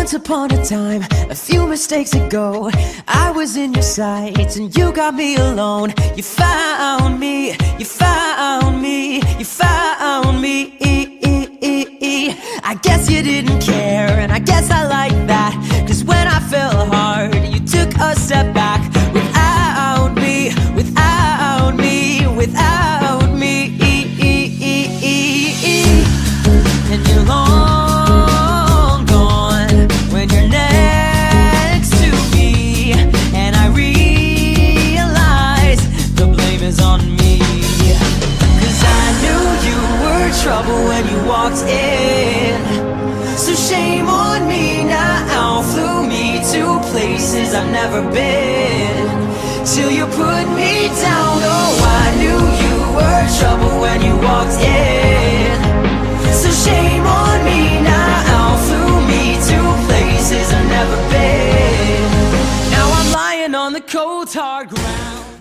Once upon a time, a few mistakes ago, I was in your sights and you got me alone. You found me, you found me, you found me. I guess you didn't care, and I guess I like that, 'cause when I fell hard, you took a step back. Without me, without me, without me. And you're long gone when you're next to me, and I realize the blame is on me. 'Cause I knew you were trouble when you walked in, so shame on me now. Flew me to places I've never been, till you put me down. Oh, I knew you were trouble when you walked in, so shame on me now. Flew me to places I've never been. Now I'm lying on the cold hard ground.